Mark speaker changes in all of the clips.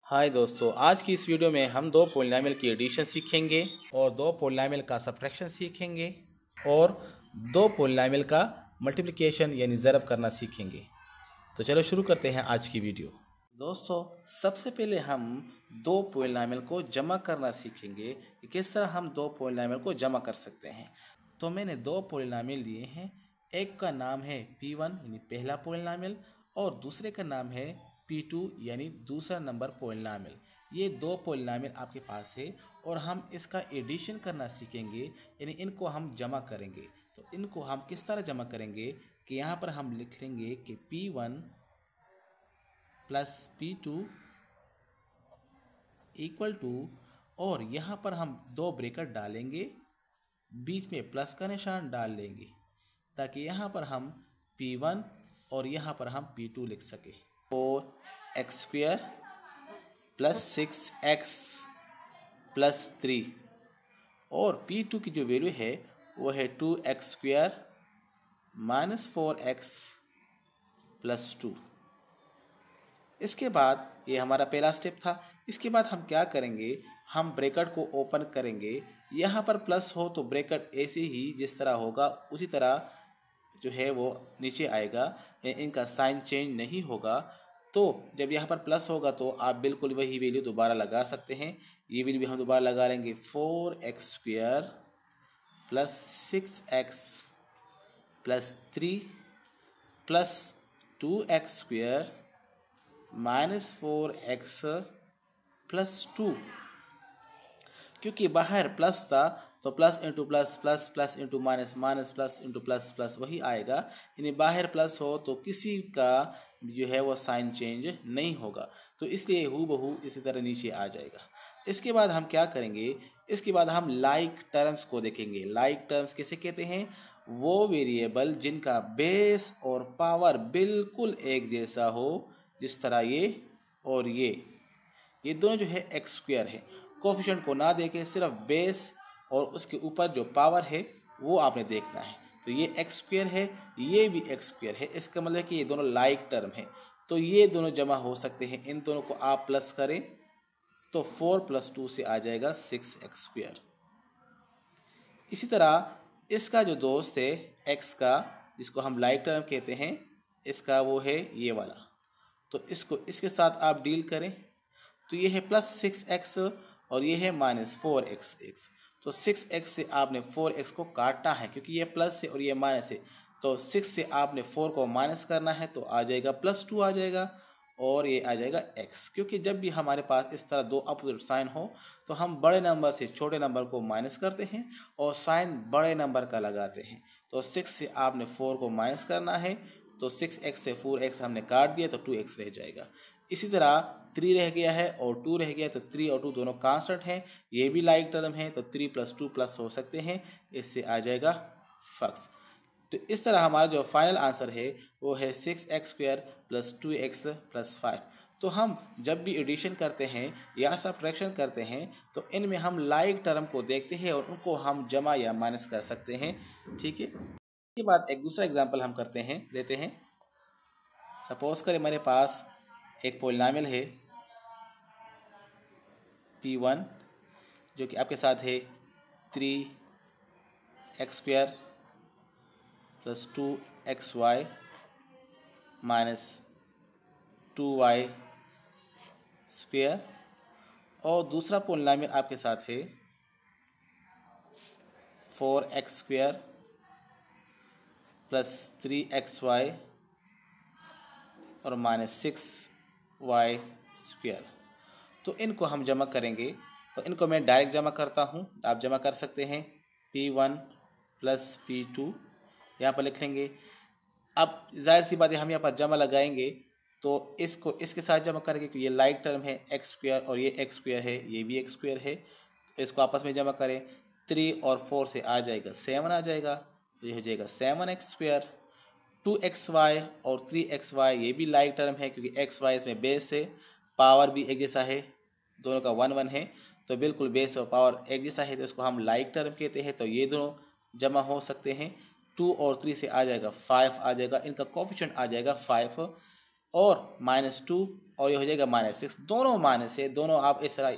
Speaker 1: हाय दोस्तों, आज की इस वीडियो में हम दो पोलिनोमियल की एडिशन सीखेंगे और दो पोलिनोमियल का सब्ट्रैक्शन सीखेंगे और दो पोलिनोमियल का मल्टीप्लिकेशन यानी ज़रब करना सीखेंगे। तो चलो शुरू करते हैं आज की वीडियो। दोस्तों, सबसे पहले हम दो पोलिनोमियल को जमा करना सीखेंगे कि किस तरह हम दो पोलिनोमियल को जमा कर सकते हैं। तो मैंने दो पोलिनोमियल लिए हैं। एक का नाम है P1 यानी पहला पोलिनोमियल और दूसरे का नाम है P2 यानी दूसरा नंबर पोलिनोमियल। ये दो पोलिनोमियल आपके पास है और हम इसका एडिशन करना सीखेंगे यानी इनको हम जमा करेंगे। तो इनको हम किस तरह जमा करेंगे कि यहाँ पर हम लिख लेंगे कि P1 plus P2 equal to, और यहाँ पर हम दो ब्रैकेट डालेंगे, बीच में प्लस का निशान डाल लेंगे ताकि यहाँ पर हम P1 और यहाँ पर हम P2 लिख सके। 4x² प्लस 6x प्लस 3 और P2 की जो वैल्यू है वो है 2x² माइनस 4x प्लस 2। इसके बाद ये हमारा पहला स्टेप था। इसके बाद हम क्या करेंगे, हम ब्रैकेट को ओपन करेंगे। यहाँ पर प्लस हो तो ब्रैकेट ऐसे ही जिस तरह होगा उसी तरह जो है वो नीचे आएगा, इनका साइन चेंज नहीं होगा। तो जब यहाँ पर प्लस होगा तो आप बिल्कुल वही वैल्यू दोबारा लगा सकते हैं। ये वैल्यू भी हम दोबारा लगा लेंगे, 4x² plus 6x plus 3 plus 2x² minus 4x plus 2। क्योंकि बाहर प्लस था तो plus into plus plus plus into minus minus plus into plus plus वही आएगा। यानी बाहर प्लस हो तो किसी का जो है वो साइन चेंज नहीं होगा, तो इसलिए हूबहू इसी तरह नीचे आ जाएगा। इसके बाद हम क्या करेंगे, इसके बाद हम लाइक टर्म्स को देखेंगे। लाइक टर्म्स किसे कहते हैं, वो वेरिएबल जिनका बेस और पावर बिल्कुल एक जैसा हो, जिस तरह ये और ये दोनों जो है x² है। कोफिशिएंट को ना देके सिर्फ बेस और उसके ऊपर जो पावर है वो आपने देखना है। तो ये x² है, ये भी x² है, इसका मतलब कि ये दोनों लाइक टर्म है। तो ये दोनों जमा हो सकते हैं, इन दोनों को आप प्लस करें तो 4 + 2 से आ जाएगा 6x²। इसी तरह इसका जो दोस्त है x का, जिसको हम लाइक टर्म कहते हैं, इसका वो है ये वाला। तो इसको इसके साथ आप डील करें तो ये है प्लस 6x और ये है माइनस 4x। तो 6x से आपने 4x को काटना है क्योंकि ये प्लस है और ये माइनस है। तो 6 से आपने 4 को माइनस करना है तो आ जाएगा प्लस 2 आ जाएगा और ये आ जाएगा x। क्योंकि जब भी हमारे पास इस तरह दो अपोजिट साइन हो तो हम बड़े नंबर से छोटे नंबर को माइनस करते हैं और साइन बड़े नंबर का लगाते हैं। तो 6 से आपने 4 को माइनस करना है तो 6x से 4x हमने काट दिया तो 2x रह जाएगा। इसी तरह 3 रह गया है और 2 रह गया, तो 3 और 2 दोनों कांस्टेंट हैं, ये भी लाइक टर्म है, तो 3 + 2 प्लस हो सकते हैं, इससे आ जाएगा फक्स। तो इस तरह हमारा जो फाइनल आंसर है वो है 6x² प्लस 2x प्लस 5। तो हम जब भी एडिशन करते हैं या सब्ट्रैक्शन करते हैं तो इनमें हम लाइक टर्म को देखते हैं और उनको हम जमा या माइनस कर सकते हैं। ठीक है, इसके बाद एक दूसरा एग्जाम्पल हम करते हैं, लेते हैं। सपोज करें मेरे पास एक पोलिनोमियल है P1 जो कि आपके साथ है 3x² plus 2xy minus 2y², और दूसरा पोलिनोमियल आपके साथ है 4x² प्लस 3xy और माइनस 6y²। तो इनको हम जमा करेंगे, तो इनको मैं डायरेक्ट जमा करता हूँ, आप जमा कर सकते हैं। P1 प्लस P2 यहाँ पर लिख लेंगे। अब जाहिर सी बात है हम यहाँ पर जमा लगाएंगे तो इसको इसके साथ जमा करेंगे क्योंकि ये लाइक टर्म है x² और ये x² है, ये भी x² है। तो इसको आपस में जमा करें, 3 और 4 से आ जाएगा 7 आ जाएगा, तो ये हो जाएगा 7x²। 2xy और 3xy ये भी लाइक टर्म है क्योंकि xy इसमें बेस है, पावर भी एक जैसा है, दोनों का 1 1 है, तो बिल्कुल बेस और पावर एक जैसा है, तो इसको हम लाइक टर्म कहते हैं। तो ये दोनों जमा हो सकते हैं। 2 और 3 से आ जाएगा 5 आ जाएगा, इनका कोफिशिएंट आ जाएगा 5। और -2 और ये हो जाएगा -6। दोनों माइनस है, दोनों आप इस तरह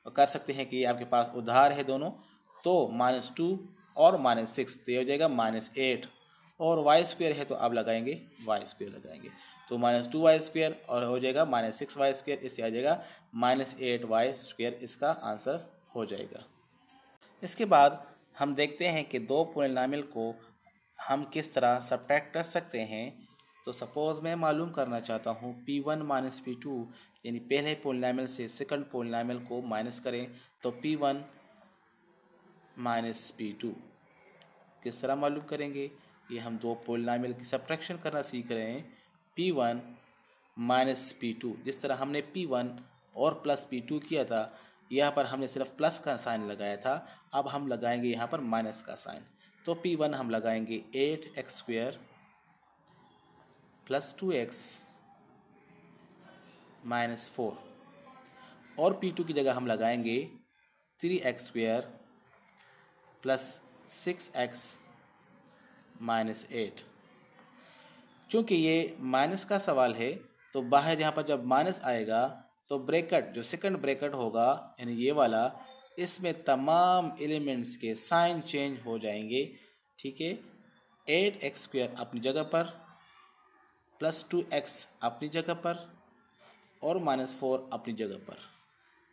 Speaker 1: कर सकते हैं कि ये आपके पास उधार है दोनों। तो -2 और -6 तो ये हो जाएगा -8 और y² है तो आप लगाएंगे y² लगाएंगे तो -2y² और हो जाएगा -6y², इससे आ जाएगा -8y²। इसका आंसर हो जाएगा। इसके बाद हम देखते हैं कि दो पॉलिनॉमियल को हम किस तरह सब्ट्रैक्ट कर सकते हैं। तो सपोज़ मैं मालूम करना चाहता हूँ P1 - P2, यानी पहले पॉलिनॉमियल से सेकंड पॉलिनॉमियल को माइनस करें तो P1 - P2 किस तरह मालूम करेंगे। ये हम दो पॉलिनॉमियल की सब्ट्रैक्शन करना सीख रहे हैं। P1 - P2, जिस तरह हमने P1 और प्लस P2 किया था, यहाँ पर हमने सिर्फ प्लस का साइन लगाया था, अब हम लगाएंगे यहाँ पर माइनस का साइन। तो P1 हम लगाएंगे 8x² + 2x - 4 और P2 की जगह हम लगाएंगे 3x² + 6x - 8। चूँकि ये माइनस का सवाल है तो बाहर यहाँ पर जब माइनस आएगा तो ब्रैकेट जो सेकंड ब्रैकेट होगा यानी ये वाला, इसमें तमाम एलिमेंट्स के साइन चेंज हो जाएंगे। ठीक है, 8x² अपनी जगह पर, +2x अपनी जगह पर और -4 अपनी जगह पर।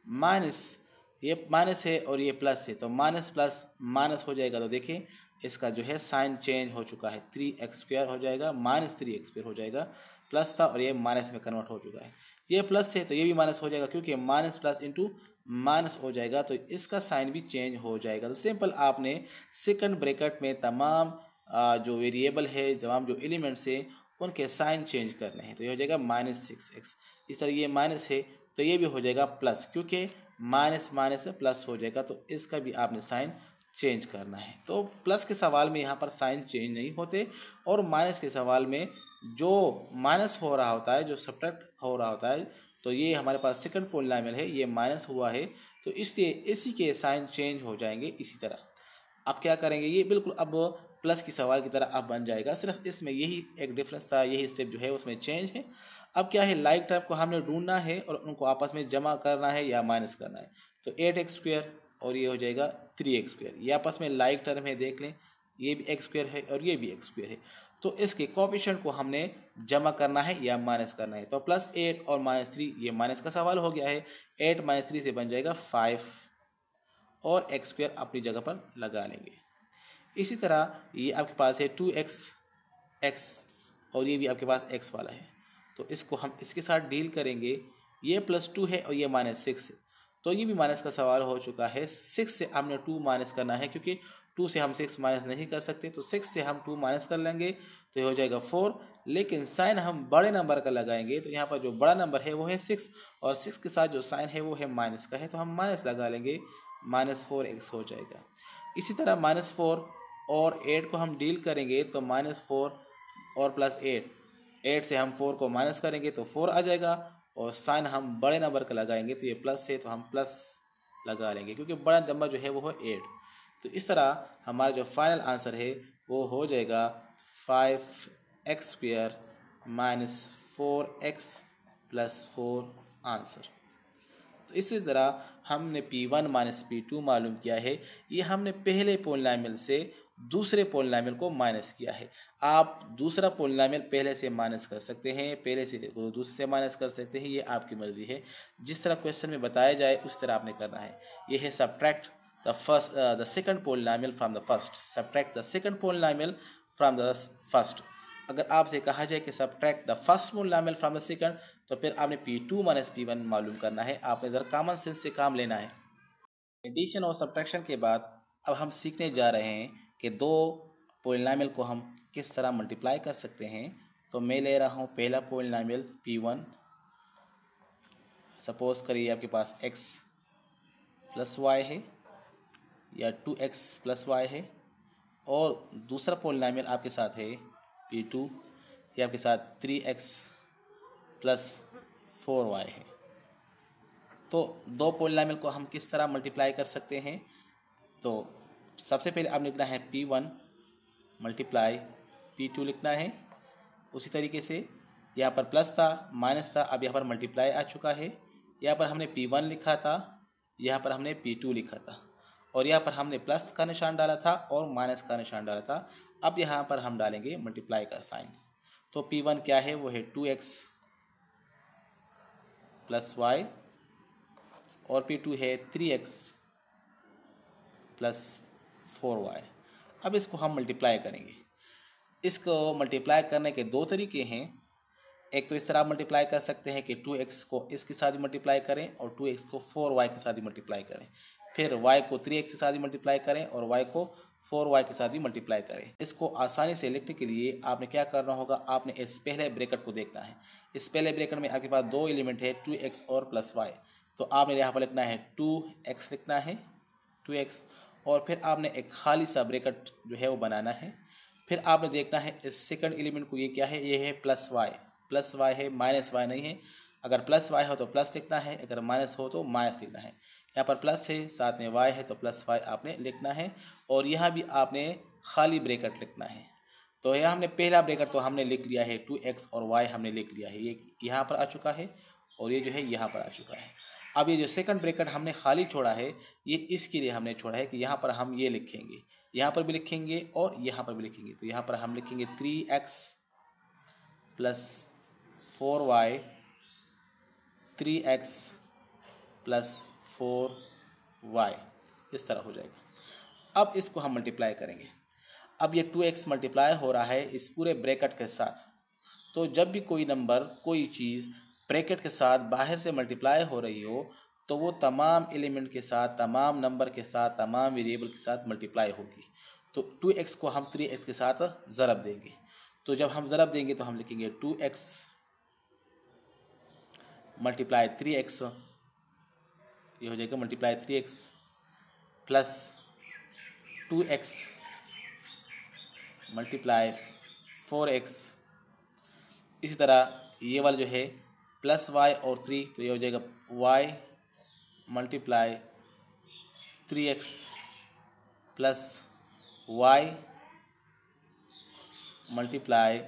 Speaker 1: माइनस, ये माइनस है और ये प्लस है तो माइनस प्लस माइनस हो जाएगा। तो देखिए इसका जो है साइन चेंज हो चुका है, 3x² हो जाएगा, -3x² हो जाएगा। प्लस था और ये माइनस में कन्वर्ट हो चुका है। ये प्लस है तो ये भी माइनस हो जाएगा, क्योंकि माइनस प्लस इंटू माइनस हो जाएगा तो इसका साइन भी चेंज हो जाएगा। तो सिंपल आपने सेकंड ब्रैकेट में तमाम जो वेरिएबल है, तमाम जो एलिमेंट्स है, उनके साइन चेंज करने हैं। तो ये हो जाएगा -6x। इस तरह ये माइनस है तो ये भी हो जाएगा प्लस, क्योंकि माइनस माइनस से प्लस हो जाएगा तो इसका भी आपने साइन चेंज करना है। तो प्लस के सवाल में यहाँ पर साइन चेंज नहीं होते और माइनस के सवाल में जो माइनस हो रहा होता है, जो सब्ट्रैक्ट हो रहा होता है, तो ये हमारे पास सेकंड पॉलिनॉमियल है, ये माइनस हुआ है तो इससे इसी के साइन चेंज हो जाएंगे। इसी तरह अब क्या करेंगे, ये बिल्कुल अब प्लस की सवाल की तरह अब बन जाएगा, सिर्फ इसमें यही एक डिफरेंस था, यही स्टेप जो है उसमें चेंज है। अब क्या है, लाइक टर्म को हमने ढूंढना है और उनको आपस में जमा करना है या माइनस करना है। तो 8x² और ये हो जाएगा 3x², ये आपस में लाइक टर्म है, देख लें, ये भी x² है और ये भी x² है। तो इसके कोएफिशिएंट को हमने जमा करना है या माइनस करना है। तो +8 और -3, ये माइनस का सवाल हो गया है, 8 - 3 से बन जाएगा 5 और x² अपनी जगह पर लगा लेंगे। इसी तरह ये आपके पास है 2x और ये भी आपके पास x वाला है, तो इसको हम इसके साथ डील करेंगे। ये +2 है और ये -6 है, तो ये भी माइनस का सवाल हो चुका है। 6 से हमने 2 माइनस करना है, क्योंकि 2 से हम 6 माइनस नहीं कर सकते, तो 6 से हम 2 माइनस कर लेंगे तो ये हो जाएगा 4। लेकिन साइन हम बड़े नंबर का लगाएंगे तो यहाँ पर जो बड़ा नंबर है वो है 6 और 6 के साथ जो साइन है वो है माइनस का है, तो हम माइनस लगा लेंगे, -4x हो जाएगा। इसी तरह -4 और 8 को हम डील करेंगे तो -4 और +8, 8 से हम 4 को माइनस करेंगे तो 4 आ जाएगा और साइन हम बड़े नंबर का लगाएंगे तो ये प्लस है तो हम प्लस लगा लेंगे, क्योंकि बड़ा नंबर जो है वो है 8। तो इस तरह हमारा जो फाइनल आंसर है वो हो जाएगा 5x² - 4x + 4 आंसर। तो इसी तरह हमने P1 - P2 मालूम किया है। ये हमने पहले पॉलिनॉमियल से दूसरे पॉलिनॉमियल को माइनस किया है। आप दूसरा पॉलिनॉमियल पहले से माइनस कर सकते हैं, पहले से दूसरे से माइनस कर सकते हैं, ये आपकी मर्जी है। जिस तरह क्वेश्चन में बताया जाए उस तरह आपने करना है। ये है subtract the second polynomial from the first. Subtract the second polynomial from the first. अगर आपसे कहा जाए कि subtract the first polynomial from the second, तो फिर आपने P2 - P1 मालूम करना है। आपने ज़रा कॉमन सेंस से काम लेना है। एडिशन और सब्ट्रैक्शन के बाद अब हम सीखने जा रहे हैं कि दो पॉलिनॉमियल को हम किस तरह मल्टीप्लाई कर सकते हैं। तो मैं ले रहा हूँ पहला पॉलिनॉमियल P1। सपोज करिए आपके पास x + y है या 2x + y है, और दूसरा पॉलिनॉमियल आपके साथ है P2, ये आपके साथ 3x + 4y है। तो दो पॉलिनॉमियल को हम किस तरह मल्टीप्लाई कर सकते हैं। तो सबसे पहले आपने लिखना है P1 × P2 लिखना है। उसी तरीके से यहाँ पर प्लस था, माइनस था, अब यहाँ पर मल्टीप्लाई आ चुका है। यहाँ पर हमने P1 लिखा था, यहाँ पर हमने P2 लिखा था, और यहाँ पर हमने प्लस का निशान डाला था और माइनस का निशान डाला था। अब यहाँ पर हम डालेंगे मल्टीप्लाई का साइन। तो P1 क्या है, वो है 2x प्लस वाई, और P2 है 3x प्लस 4y। अब इसको हम मल्टीप्लाई करेंगे। इसको मल्टीप्लाई करने के दो तरीके हैं। एक तो इस तरह आप मल्टीप्लाई कर सकते हैं कि 2x को इसके साथ ही मल्टीप्लाई करें और 2x को 4y के साथ ही मल्टीप्लाई करें, फिर y को 3x के साथ ही मल्टीप्लाई करें और y को 4y के साथ ही मल्टीप्लाई करें। इसको आसानी से लिखने के लिए आपने क्या करना होगा, आपने इस पहले ब्रैकेट को देखना है। इस पहले ब्रैकेट में आपके पास दो एलिमेंट है 2x और प्लस y, तो आपने यहाँ पर लिखना है 2x लिखना है 2x, और फिर आपने एक खाली सा ब्रैकेट जो है वो बनाना है। फिर आपने देखना है इस सेकंड एलिमेंट को, ये क्या है, ये है प्लस y है, माइनस y नहीं है। अगर प्लस y हो तो प्लस लिखना है, अगर माइनस हो तो माइनस लिखना है। यहाँ पर प्लस है, साथ में y है, तो प्लस y आपने लिखना है, और यहाँ भी आपने खाली ब्रैकेट लिखना है। तो यहाँ हमने पहला ब्रैकेट तो हमने लिख लिया है 2x और y हमने लिख लिया है, ये यहाँ पर आ चुका है और ये जो है यहाँ पर आ चुका है। अब ये जो सेकंड ब्रैकेट हमने खाली छोड़ा है, ये इसके लिए हमने छोड़ा है कि यहाँ पर हम ये लिखेंगे, यहाँ पर भी लिखेंगे और यहाँ पर भी लिखेंगे। तो यहाँ पर हम लिखेंगे 3x plus 4y, 3x plus 4y, इस तरह हो जाएगा। अब इसको हम मल्टीप्लाई करेंगे। अब ये 2x मल्टीप्लाई हो रहा है इस पूरे ब्रैकेट के साथ। तो जब भी कोई नंबर, कोई चीज़ ब्रैकेट के साथ बाहर से मल्टीप्लाई हो रही हो, तो वो तमाम एलिमेंट के साथ, तमाम नंबर के साथ, तमाम वेरिएबल के साथ मल्टीप्लाई होगी। तो 2x को हम 3x के साथ ज़रब देंगे। तो जब हम ज़रब देंगे तो हम लिखेंगे 2x मल्टीप्लाई 3x, ये हो जाएगा multiply 3x plus 2x multiply 4x। इसी तरह ये वाला जो है प्लस y और 3, तो ये हो जाएगा y multiply 3x plus y multiply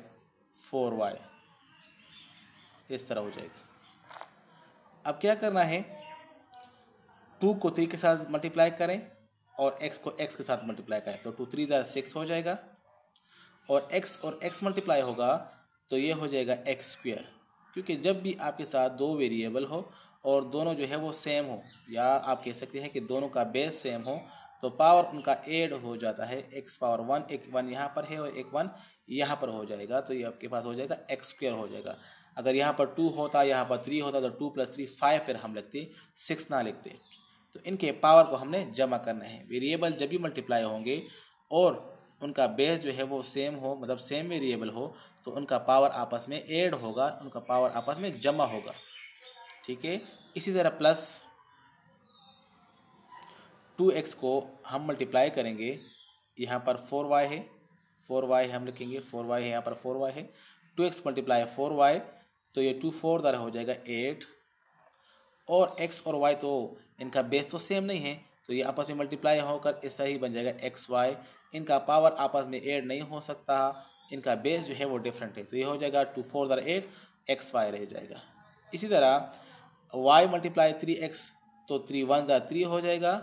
Speaker 1: 4y, इस तरह हो जाएगा। अब क्या करना है, 2 को 3 के साथ मल्टीप्लाई करें और x को x के साथ मल्टीप्लाई करें, तो 2 3 6 हो जाएगा, और x मल्टीप्लाई होगा तो ये हो जाएगा x स्क्वायर। क्योंकि जब भी आपके साथ दो वेरिएबल हो और दोनों जो है वो सेम हो, या आप कह सकते हैं कि दोनों का बेस सेम हो, तो पावर उनका ऐड हो जाता है। x पावर 1, एक 1 यहाँ पर है और एक 1 यहाँ पर हो जाएगा, तो ये आपके पास हो जाएगा x स्क्वायर हो जाएगा। अगर यहाँ पर 2 होता, यहाँ पर 3 होता, तो 2 + 3 5 फिर हम लिखते, 6 ना लिखते। तो इनके पावर को हमने जमा करना है। वेरिएबल जब भी मल्टीप्लाई होंगे और उनका बेस जो है वो सेम हो, मतलब सेम वेरिएबल हो, तो उनका पावर आपस में ऐड होगा, उनका पावर आपस में जमा होगा। ठीक है। इसी तरह प्लस 2x को हम मल्टीप्लाई करेंगे, यहाँ पर 4y है, 4y हम लिखेंगे, 4y है, यहाँ पर 4y है, 2x मल्टीप्लाई 4y, तो ये 2 4 द्वारा हो जाएगा 8, और x और y तो इनका बेस तो सेम नहीं है, तो ये आपस में मल्टीप्लाई होकर इस तरह ही बन जाएगा xy। इनका पावर आपस में ऐड नहीं हो सकता, इनका बेस जो है वो डिफरेंट है, तो ये हो जाएगा 2 4 द्वारा 8, xy रह जाएगा। इसी तरह y मल्टीप्लाई 3x, तो 3 1 द्वारा 3 हो जाएगा,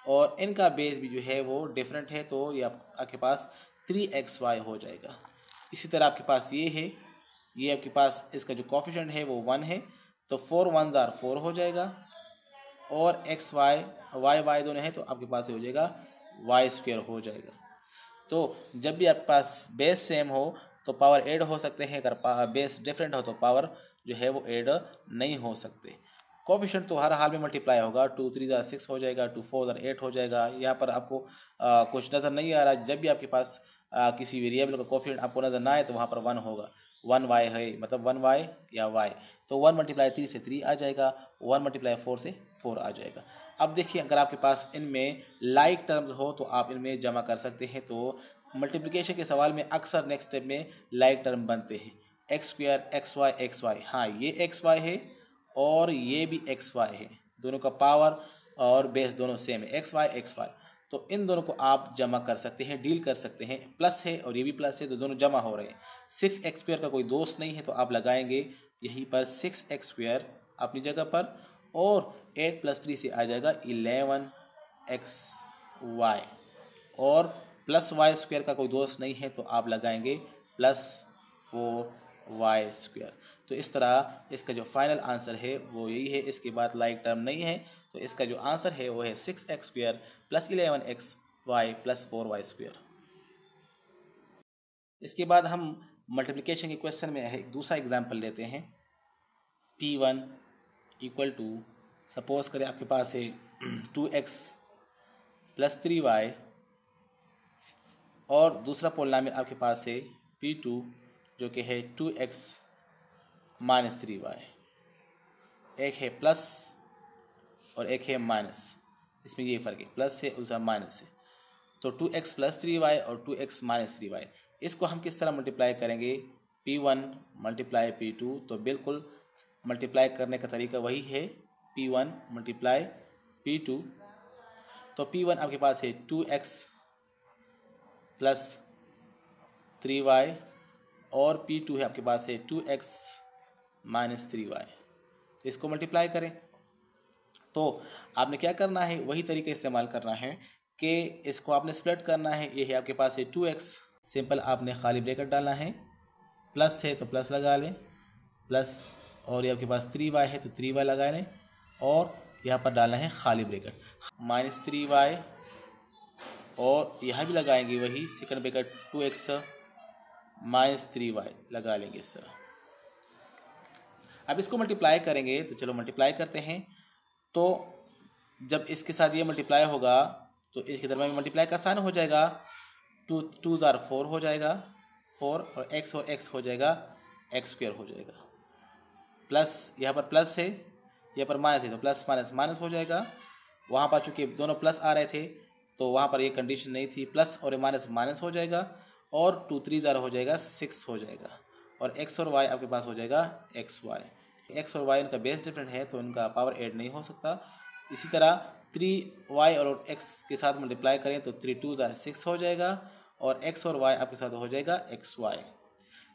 Speaker 1: और इनका बेस भी जो है वो डिफरेंट है, तो ये आपके पास 3xy हो जाएगा। इसी तरह आपके पास ये है, ये आपके पास इसका जो कोफिशिएंट है वो 1 है, तो 4 1 द्वारा 4 हो जाएगा, और xy y दोनों है, तो आपके पास हो जाएगा y स्क्वायर हो जाएगा। तो जब भी आपके पास बेस सेम हो तो पावर ऐड हो सकते हैं, अगर बेस डिफरेंट हो तो पावर जो है वो ऐड नहीं हो सकते। कोफिशिएंट तो हर हाल में मल्टीप्लाई होगा, 2 3 6 हो जाएगा, 2 4 8 हो जाएगा। यहाँ पर आपको कुछ नज़र नहीं आ रहा, जब भी आपके पास किसी वेरिएबल का कोफिशिएंट आपको नज़र ना आए तो वहाँ पर 1 होगा। 1y है, मतलब 1y या y, तो 1 मल्टीप्लाई 3 से 3 आ जाएगा, 1 मल्टीप्लाई 4 से 4 आ जाएगा। अब देखिए, अगर आपके पास इनमें लाइक टर्म्स हो तो आप इनमें जमा कर सकते हैं। तो मल्टीप्लिकेशन के सवाल में अक्सर नेक्स्ट स्टेप में लाइक टर्म बनते हैं, एक्स स्क्वायर एक्स वाई। हाँ, ये एक्स वाई है और ये भी एक्स वाई है, दोनों का पावर और बेस दोनों सेम है, एक्स वाई। तो इन दोनों को आप जमा कर सकते हैं, डील कर सकते हैं। प्लस है और ये भी प्लस है तो दोनों जमा हो रहे हैं। 6x² का कोई दोस्त नहीं है तो आप लगाएंगे यहीं पर 6x² अपनी जगह पर, और 8 + 3 से आ जाएगा 11xy, और +y² का कोई दोस्त नहीं है तो आप लगाएंगे +4y²। तो इस तरह इसका जो फाइनल आंसर है वो यही है, इसके बाद लाइक टर्म नहीं है, तो इसका जो आंसर है वो है 6x² + 11xy + 4y²। इसके बाद हम मल्टीप्लिकेशन के क्वेश्चन में है एक दूसरा एग्जाम्पल लेते हैं। P1 = सपोज करें आपके पास है 2x + 3y, और दूसरा पॉलिनोमियल आपके पास है P2 जो कि है 2x - 3y। एक है प्लस और एक है माइनस, इसमें ये फ़र्क है, प्लस है दूसरा माइनस है। तो 2x + 3y और 2x - 3y, इसको हम किस तरह मल्टीप्लाई करेंगे? P1 × P2, तो बिल्कुल मल्टीप्लाई करने का तरीका वही है, P1 × P2। तो P1 आपके पास है 2x + 3y, और P2 है आपके पास है 2x - 3y। तो इसको मल्टीप्लाई करें तो आपने क्या करना है, वही तरीका इस्तेमाल करना है कि इसको आपने स्प्लिट करना है। ये है आपके पास है 2x, सिंपल आपने खाली ब्रैकेट डालना है, प्लस है तो प्लस लगा लें, प्लस, और ये आपके पास 3y है तो 3y लगा लें, और यहाँ पर डालना है खाली ब्रैकेट -3y, और यहाँ भी लगाएंगे वही सेकंड ब्रैकेट 2x - 3y लगा लेंगे इस तरह। अब इसको मल्टीप्लाई करेंगे तो चलो मल्टीप्लाई करते हैं। तो जब इसके साथ ये मल्टीप्लाई होगा तो इसके दरम्यान में मल्टीप्लाई का आसान हो जाएगा, 2 2 * 4 हो जाएगा, 4 और x हो जाएगा x² हो जाएगा, प्लस यहाँ पर प्लस है, यहाँ पर माइनस है तो प्लस माइनस हो जाएगा। वहाँ पर चूँकि दोनों प्लस आ रहे थे तो वहाँ पर ये कंडीशन नहीं थी, प्लस और माइनस हो जाएगा, और 2 3 * हो जाएगा 6 हो जाएगा, और x और y आपके पास हो जाएगा xy। x और y इनका बेस डिफरेंट है तो इनका पावर ऐड नहीं हो सकता। इसी तरह 3y और x के साथ मल्टीप्लाई करें तो 3 2 * 6 हो जाएगा, और x और y आपके साथ हो जाएगा xy।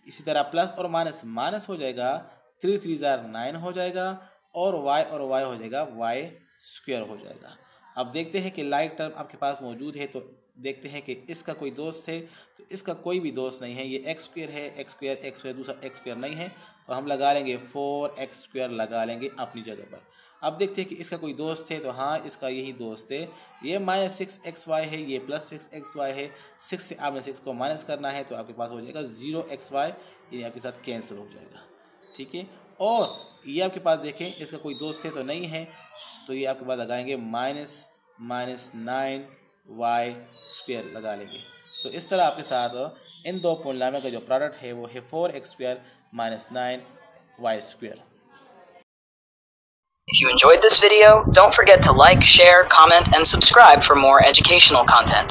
Speaker 1: इसी तरह प्लस और माइनस हो जाएगा, 3 3 * 9 हो जाएगा, और y हो जाएगा y² हो जाएगा। अब देखते हैं कि लाइक टर्म आपके पास मौजूद है, तो देखते हैं कि इसका कोई दोस्त है, तो इसका कोई भी दोस्त नहीं है, ये x² है, x² दूसरा x² नहीं है, तो हम लगा लेंगे 4x² लगा लेंगे अपनी जगह पर। अब देखते हैं कि इसका कोई दोस्त है, तो हाँ इसका यही दोस्त है, ये -6xy है, ये +6xy है, 6 से आपने 6 को माइनस करना है तो आपके पास हो जाएगा 0xy, ये आपके साथ कैंसिल हो जाएगा, ठीक है। और ये आपके पास देखें इसका कोई दोस्त है तो नहीं है, तो ये आपके पास लगाएंगे -9y² लगा लेंगे। तो इस तरह आपके साथ इन दो पॉलिनोमियल का जो प्रोडक्ट है वो है 4x² - 9y²।
Speaker 2: If you enjoyed this video, don't forget to like, share, comment, and subscribe for more educational content.